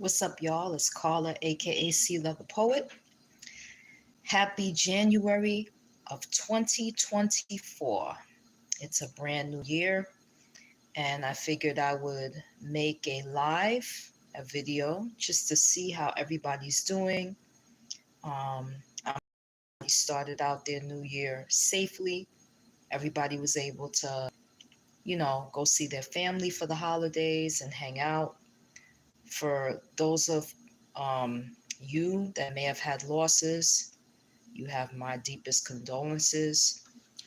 What's up, y'all? It's Carla, aka Cila da Poet. Happy January of 2024. It's a brand new year, and I figured I would make a video, just to see how everybody's doing. Everybody started out their new year safely. Everybody was able to, go see their family for the holidays and hang out. For those of you that may have had losses, you have my deepest condolences,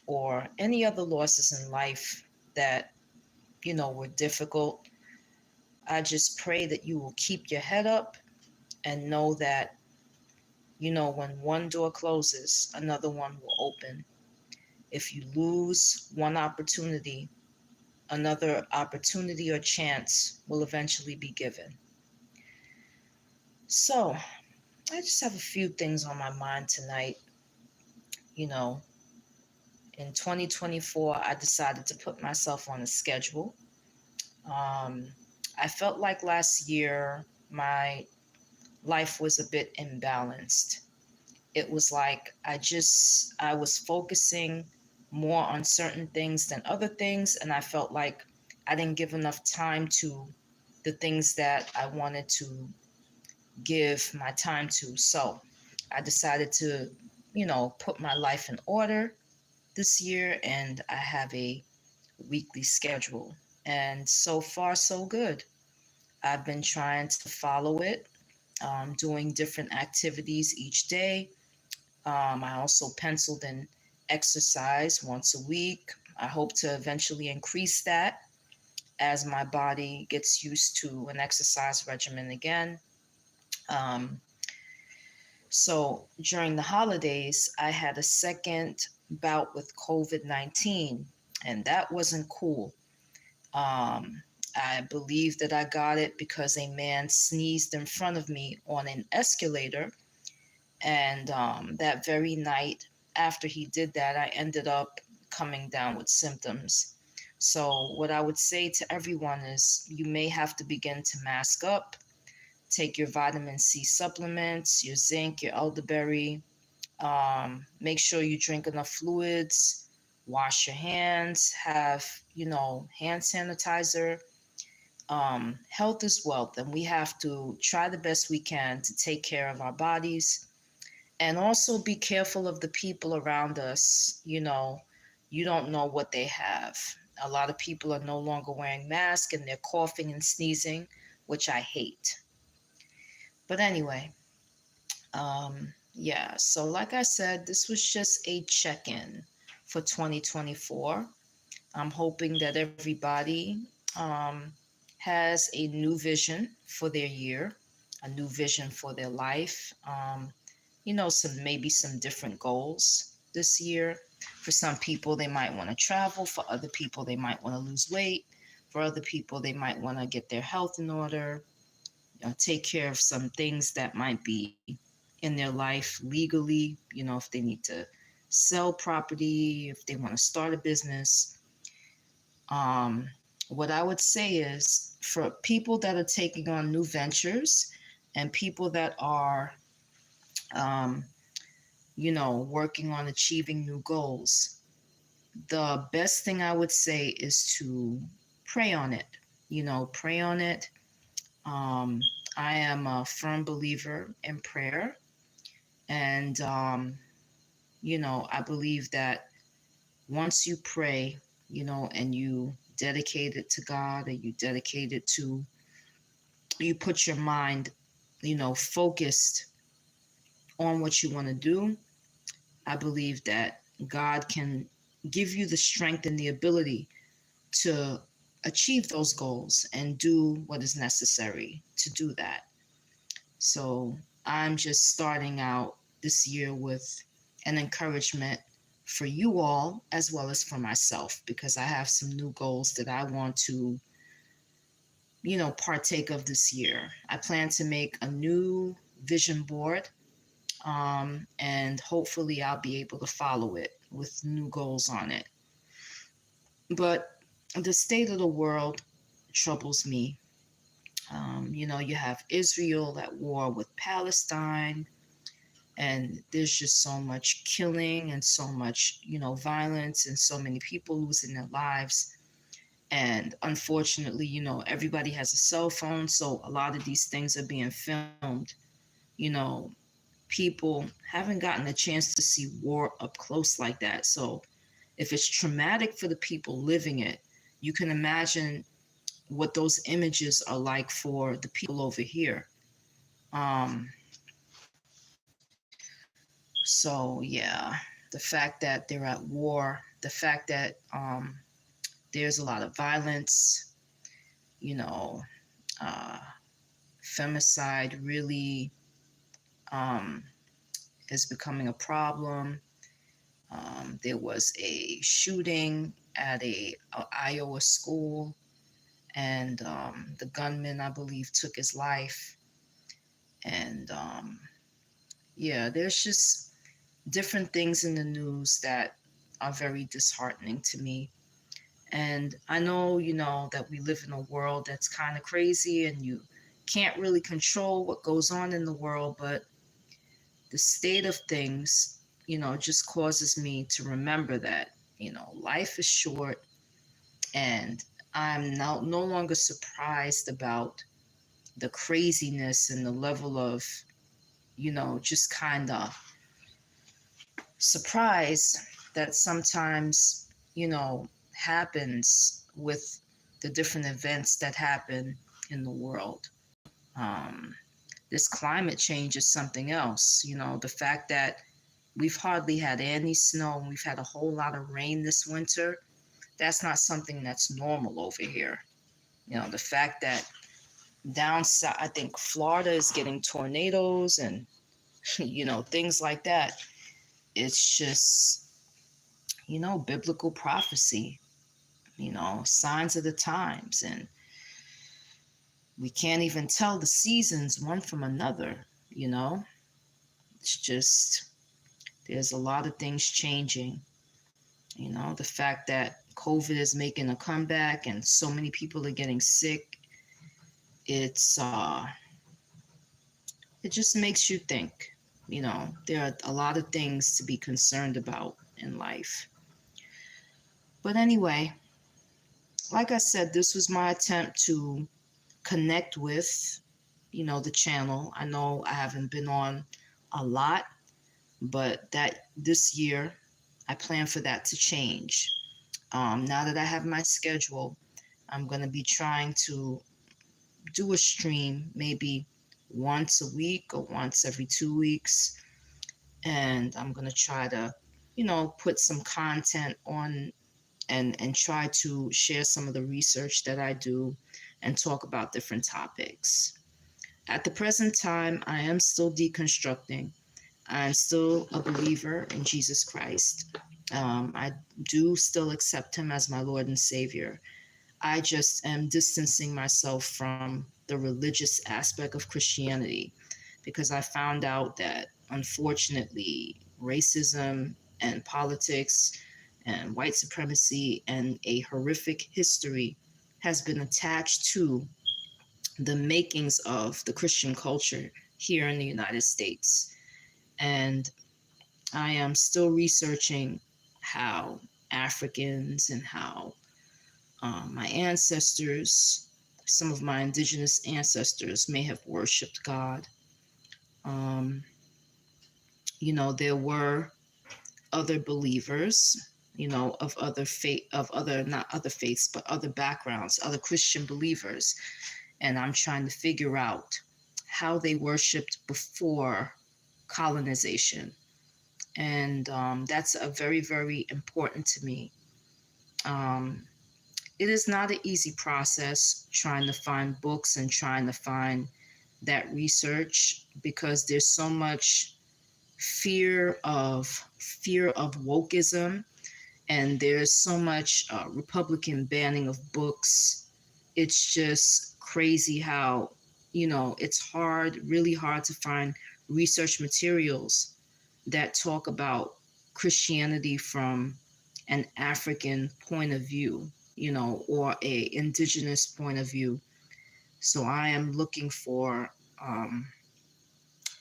or any other losses in life that, were difficult. I just pray that you will keep your head up and know that, when one door closes, another one will open. If you lose one opportunity, another opportunity or chance will eventually be given. So, I just have a few things on my mind tonight. You know, in 2024, I decided to put myself on a schedule. Um, I felt like last year my life was a bit imbalanced. It was like I was focusing more on certain things than other things, and I felt like I didn't give enough time to the things that I wanted to give my time to. So I decided to, put my life in order this year, and I have a weekly schedule. And so far, so good. I've been trying to follow it, doing different activities each day. I also penciled in exercise once a week. I hope to eventually increase that as my body gets used to an exercise regimen again. Um, so during the holidays, I had a second bout with COVID-19, and that wasn't cool. Um, I believe that I got it because a man sneezed in front of me on an escalator. And that very night after he did that, I ended up coming down with symptoms. So, what I would say to everyone is you may have to begin to mask up, take your vitamin C supplements, your zinc, your elderberry. Make sure you drink enough fluids, wash your hands, have, hand sanitizer. Health is wealth, and we have to try the best we can to take care of our bodies and also be careful of the people around us. You don't know what they have. A lot of people are no longer wearing masks and they're coughing and sneezing, which I hate. But anyway, yeah, so like I said, this was just a check in for 2024. I'm hoping that everybody um, has a new vision for their year, a new vision for their life. Some different goals this year. For some people, they might want to travel. For other people, they might want to lose weight. For other people, they might want to get their health in order, take care of some things that might be in their life legally, if they need to sell property, if they want to start a business. Um, what I would say is for people that are taking on new ventures and people that are, um, working on achieving new goals, the best thing I would say is to pray on it. Pray on it. Um, I am a firm believer in prayer. And, I believe that once you pray, and you dedicate it to God, or you dedicate it to, you put your mind, focused on what you want to do, I believe that God can give you the strength and the ability to achieve those goals and do what is necessary to do that. So I'm just starting out this year with an encouragement for you all as well as for myself, because I have some new goals that I want to, partake of this year. I plan to make a new vision board, and hopefully I'll be able to follow it with new goals on it. But the state of the world troubles me. You have Israel at war with Palestine, and there's just so much killing and so much, violence and so many people losing their lives. And unfortunately, everybody has a cell phone, so a lot of these things are being filmed. You know, People haven't gotten a chance to see war up close like that. So if it's traumatic for the people living it, you can imagine what those images are like for the people over here. Um, so yeah, the fact that they're at war, the fact that there's a lot of violence, you know, uh, femicide really um, is becoming a problem. There was a shooting at a Iowa school, and the gunman, I believe, took his life. And yeah, there's just different things in the news that are very disheartening to me. And I know, that we live in a world that's kind of crazy and you can't really control what goes on in the world, but the state of things, just causes me to remember that, life is short, and I'm now no longer surprised about the craziness and the level of, just kind of surprise that sometimes, happens with the different events that happen in the world. Um, this climate change is something else. The fact that we've hardly had any snow and we've had a whole lot of rain this winter, that's not something that's normal over here. The fact that down south, I think Florida is getting tornadoes and, things like that. It's just, biblical prophecy, signs of the times. And we can't even tell the seasons one from another, It's just, there's a lot of things changing. The fact that COVID is making a comeback and so many people are getting sick, it's it just makes you think. There are a lot of things to be concerned about in life. But anyway, like I said, this was my attempt to connect with, the channel. I know I haven't been on a lot, but that this year I plan for that to change. Now that I have my schedule, I'm going to be trying to do a stream maybe once a week or once every 2 weeks. And I'm going to try to, put some content on and try to share some of the research that I do and talk about different topics. At the present time, I am still deconstructing. I'm still a believer in Jesus Christ. I do still accept him as my Lord and Savior. I just am distancing myself from the religious aspect of Christianity because I found out that, unfortunately, racism and politics and white supremacy and a horrific history has been attached to the makings of the Christian culture here in the United States. And I am still researching how Africans and how my ancestors, some of my indigenous ancestors, may have worshipped God. Um, there were other believers, of other faith, of other, not other faiths, but other backgrounds, other Christian believers. And I'm trying to figure out how they worshipped before colonization. And that's a very, very important to me. Um, it is not an easy process trying to find books and trying to find that research because there's so much fear of wokeism, and there's so much Republican banning of books. It's just crazy how it's hard, really hard to find research materials that talk about Christianity from an African point of view, or a indigenous point of view. So I am looking for um,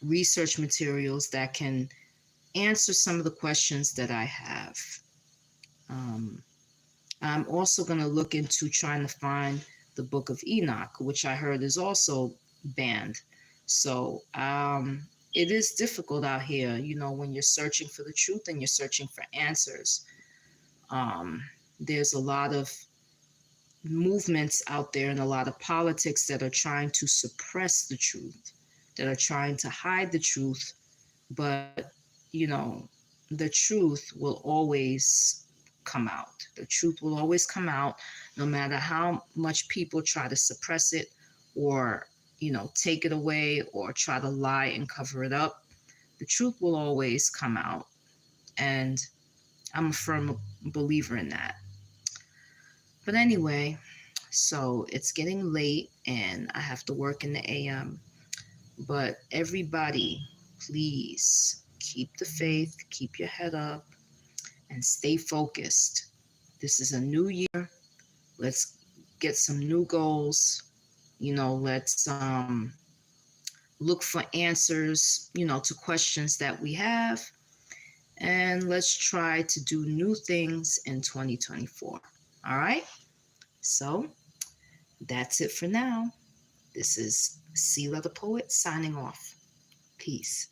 research materials that can answer some of the questions that I have. Um, I'm also going to look into trying to find the Book of Enoch, which I heard is also banned. So it is difficult out here, when you're searching for the truth and you're searching for answers. Um, there's a lot of movements out there and a lot of politics that are trying to suppress the truth, that are trying to hide the truth. But, you know, the truth will always come out. The truth will always come out, no matter how much people try to suppress it or, take it away or try to lie and cover it up. The truth will always come out. And I'm a firm believer in that. But anyway, so it's getting late and I have to work in the AM. But everybody, please keep the faith, keep your head up, and stay focused. This is a new year. Let's get some new goals. Let's look for answers, to questions that we have. And let's try to do new things in 2024. All right? So that's it for now. This is Cila da Poet signing off. Peace.